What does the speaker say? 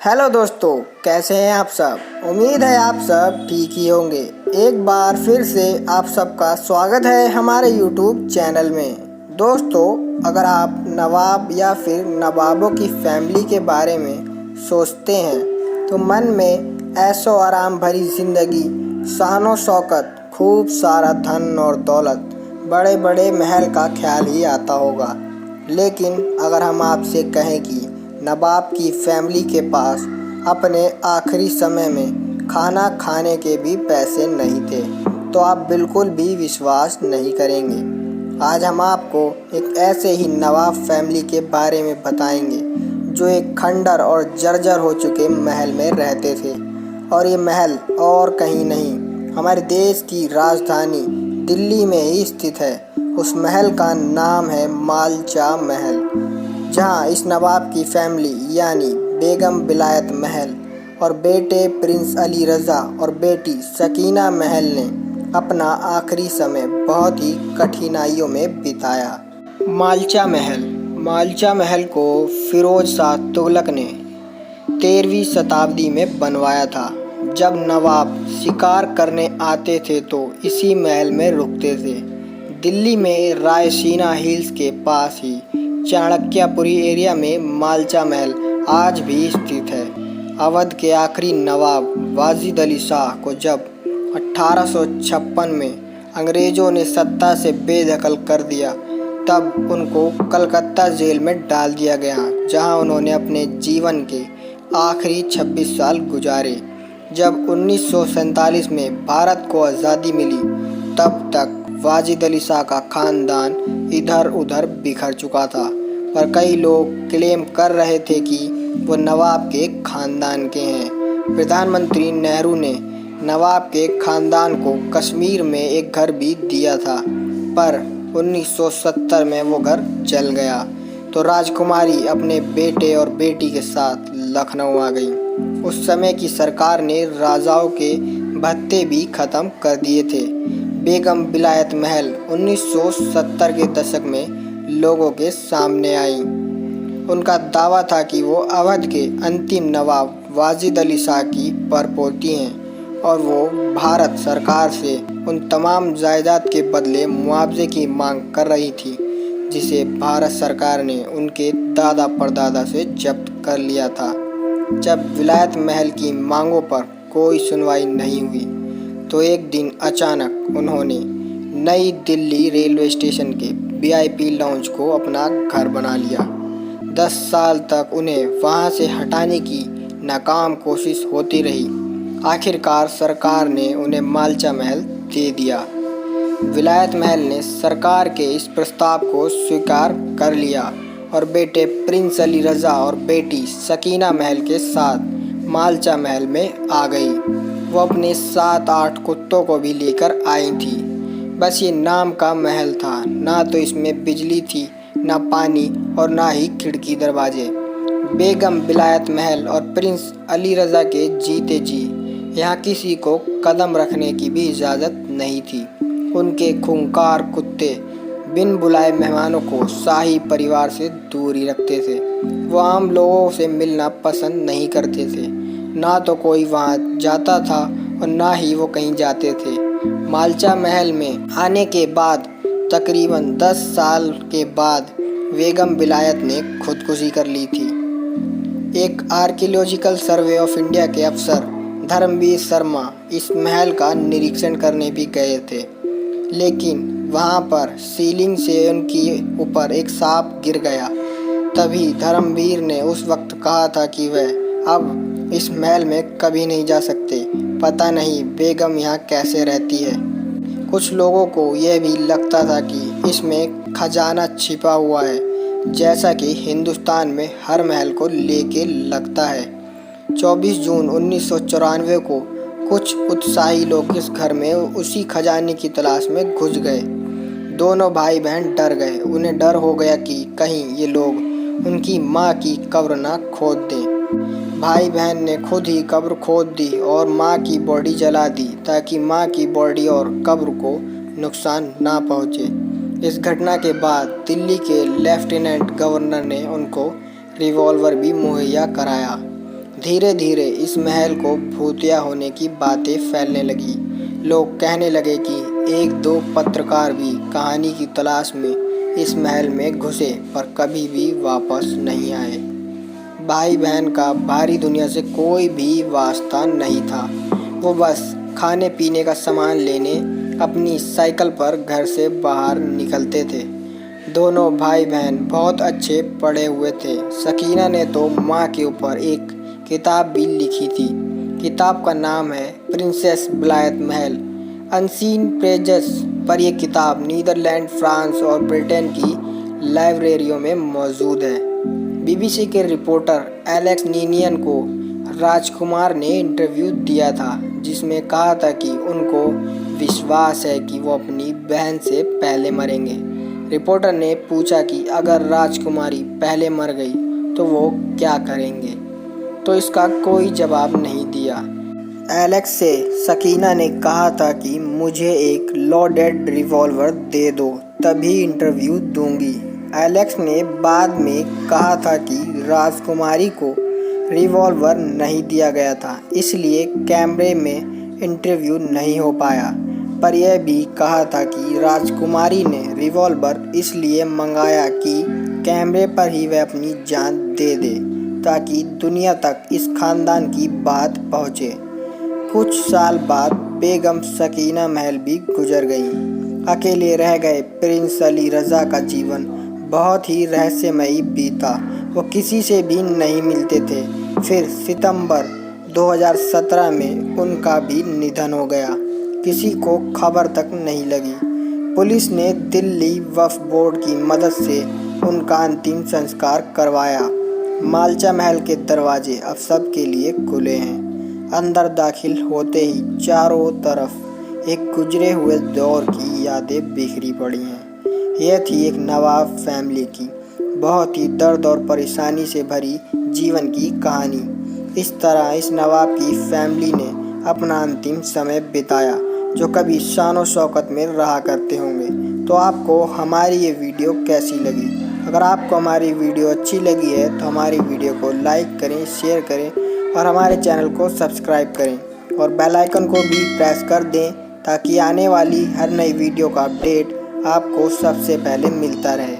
Hello दोस्तों, कैसे हैं आप सब। उम्मीद है आप सब ठीक ही होंगे। एक बार फिर से आप सबका स्वागत है हमारे यूट्यूब चैनल में। दोस्तों, अगर आप नवाब या फिर नवाबों की फैमिली के बारे में सोचते हैं तो मन में ऐशो आराम भरी ज़िंदगी, शानो शौकत, खूब सारा धन और दौलत, बड़े बड़े महल का ख्याल ही आता होगा। लेकिन अगर हम आपसे कहें कि नवाब की फैमिली के पास अपने आखिरी समय में खाना खाने के भी पैसे नहीं थे, तो आप बिल्कुल भी विश्वास नहीं करेंगे। आज हम आपको एक ऐसे ही नवाब फैमिली के बारे में बताएंगे जो एक खंडर और जर्जर हो चुके महल में रहते थे। और ये महल और कहीं नहीं, हमारे देश की राजधानी दिल्ली में ही स्थित है। उस महल का नाम है मालचा महल, जहां इस नवाब की फैमिली यानी बेगम विलायत महल और बेटे प्रिंस अली रज़ा और बेटी सकीना महल ने अपना आखिरी समय बहुत ही कठिनाइयों में बिताया। मालचा महल को फिरोज शाह तुगलक ने 13वीं शताब्दी में बनवाया था। जब नवाब शिकार करने आते थे तो इसी महल में रुकते थे। दिल्ली में रायसीना हिल्स के पास ही चाणक्यपुरी एरिया में मालचा महल आज भी स्थित है। अवध के आखिरी नवाब वाजिद अली शाह को जब 1856 में अंग्रेज़ों ने सत्ता से बेदखल कर दिया, तब उनको कलकत्ता जेल में डाल दिया गया, जहां उन्होंने अपने जीवन के आखिरी 26 साल गुजारे। जब 1947 में भारत को आज़ादी मिली, तब तक वाजिद अली शाह का खानदान इधर उधर बिखर चुका था, पर कई लोग क्लेम कर रहे थे कि वो नवाब के खानदान के हैं। प्रधानमंत्री नेहरू ने नवाब के खानदान को कश्मीर में एक घर भी दिया था, पर 1970 में वो घर जल गया तो राजकुमारी अपने बेटे और बेटी के साथ लखनऊ आ गई। उस समय की सरकार ने राजाओं के भत्ते भी ख़त्म कर दिए थे। बेगम विलायत महल 1970 के दशक में लोगों के सामने आई। उनका दावा था कि वो अवध के अंतिम नवाब वाजिद अली शाह की परपोती हैं और वो भारत सरकार से उन तमाम जायदाद के बदले मुआवजे की मांग कर रही थी, जिसे भारत सरकार ने उनके दादा परदादा से जब्त कर लिया था। जब विलायत महल की मांगों पर कोई सुनवाई नहीं हुई तो एक दिन अचानक उन्होंने नई दिल्ली रेलवे स्टेशन के VIP लाउंज को अपना घर बना लिया। 10 साल तक उन्हें वहां से हटाने की नाकाम कोशिश होती रही। आखिरकार सरकार ने उन्हें मालचा महल दे दिया। विलायत महल ने सरकार के इस प्रस्ताव को स्वीकार कर लिया और बेटे प्रिंस अली रज़ा और बेटी सकीना महल के साथ मालचा महल में आ गई। वो अपने 7-8 कुत्तों को भी लेकर आई थी। बस ये नाम का महल था, ना तो इसमें बिजली थी, ना पानी और ना ही खिड़की दरवाजे। बेगम विलायत महल और प्रिंस अली रज़ा के जीते जी यहाँ किसी को कदम रखने की भी इजाज़त नहीं थी। उनके खूंखार कुत्ते बिन बुलाए मेहमानों को शाही परिवार से दूर ही रखते थे। वो आम लोगों से मिलना पसंद नहीं करते थे, ना तो कोई वहाँ जाता था और ना ही वो कहीं जाते थे। मालचा महल में आने के बाद तकरीबन 10 साल के बाद बेगम विलायत ने खुदकुशी कर ली थी। एक आर्कियोलॉजिकल सर्वे ऑफ इंडिया के अफसर धर्मवीर शर्मा इस महल का निरीक्षण करने भी गए थे, लेकिन वहाँ पर सीलिंग से उनके ऊपर एक सांप गिर गया। तभी धर्मवीर ने उस वक्त कहा था कि वह अब इस महल में कभी नहीं जा सकते। पता नहीं बेगम यहाँ कैसे रहती है। कुछ लोगों को यह भी लगता था कि इसमें खजाना छिपा हुआ है, जैसा कि हिंदुस्तान में हर महल को लेके लगता है। 24 जून 1994 को कुछ उत्साही लोग इस घर में उसी खजाने की तलाश में घुस गए। दोनों भाई बहन डर गए। उन्हें डर हो गया कि कहीं ये लोग उनकी माँ की कब्र ना खोद दें। भाई बहन ने खुद ही कब्र खोद दी और माँ की बॉडी जला दी, ताकि माँ की बॉडी और कब्र को नुकसान ना पहुँचे। इस घटना के बाद दिल्ली के लेफ्टिनेंट गवर्नर ने उनको रिवॉल्वर भी मुहैया कराया। धीरे धीरे इस महल को भूतिया होने की बातें फैलने लगी। लोग कहने लगे कि एक दो पत्रकार भी कहानी की तलाश में इस महल में घुसे पर कभी भी वापस नहीं आए। भाई बहन का बाहरी दुनिया से कोई भी वास्ता नहीं था। वो बस खाने पीने का सामान लेने अपनी साइकिल पर घर से बाहर निकलते थे। दोनों भाई बहन बहुत अच्छे पढ़े हुए थे। सकीना ने तो माँ के ऊपर एक किताब भी लिखी थी। किताब का नाम है प्रिंसेस ब्लायथ महल अनसीन पेजेस। पर यह किताब नीदरलैंड, फ्रांस और ब्रिटेन की लाइब्रेरियों में मौजूद है। बीबीसी के रिपोर्टर एलेक्स नीनियन को राजकुमार ने इंटरव्यू दिया था, जिसमें कहा था कि उनको विश्वास है कि वो अपनी बहन से पहले मरेंगे। रिपोर्टर ने पूछा कि अगर राजकुमारी पहले मर गई तो वो क्या करेंगे, तो इसका कोई जवाब नहीं दिया। एलेक्स से सकीना ने कहा था कि मुझे एक लोडेड रिवॉल्वर दे दो, तभी इंटरव्यू दूंगी। एलेक्स ने बाद में कहा था कि राजकुमारी को रिवॉल्वर नहीं दिया गया था, इसलिए कैमरे में इंटरव्यू नहीं हो पाया। पर यह भी कहा था कि राजकुमारी ने रिवॉल्वर इसलिए मंगाया कि कैमरे पर ही वह अपनी जान दे दे, ताकि दुनिया तक इस खानदान की बात पहुँचे। कुछ साल बाद बेगम सकीना महल भी गुजर गई। अकेले रह गए प्रिंस अली रज़ा का जीवन बहुत ही रहस्यमयी बीता। वो किसी से भी नहीं मिलते थे। फिर सितंबर 2017 में उनका भी निधन हो गया। किसी को खबर तक नहीं लगी। पुलिस ने दिल्ली वक्फ बोर्ड की मदद से उनका अंतिम संस्कार करवाया। मालचा महल के दरवाजे अब सबके लिए खुले हैं। अंदर दाखिल होते ही चारों तरफ एक गुजरे हुए दौर की यादें बिखरी पड़ी हैं। यह थी एक नवाब फैमिली की बहुत ही दर्द और परेशानी से भरी जीवन की कहानी। इस तरह इस नवाब की फैमिली ने अपना अंतिम समय बिताया, जो कभी शानो शौकत में रहा करते होंगे। तो आपको हमारी ये वीडियो कैसी लगी? अगर आपको हमारी वीडियो अच्छी लगी है तो हमारी वीडियो को लाइक करें, शेयर करें और हमारे चैनल को सब्सक्राइब करें और बेल आइकन को भी प्रेस कर दें, ताकि आने वाली हर नई वीडियो का अपडेट आपको सबसे पहले मिलता रहे।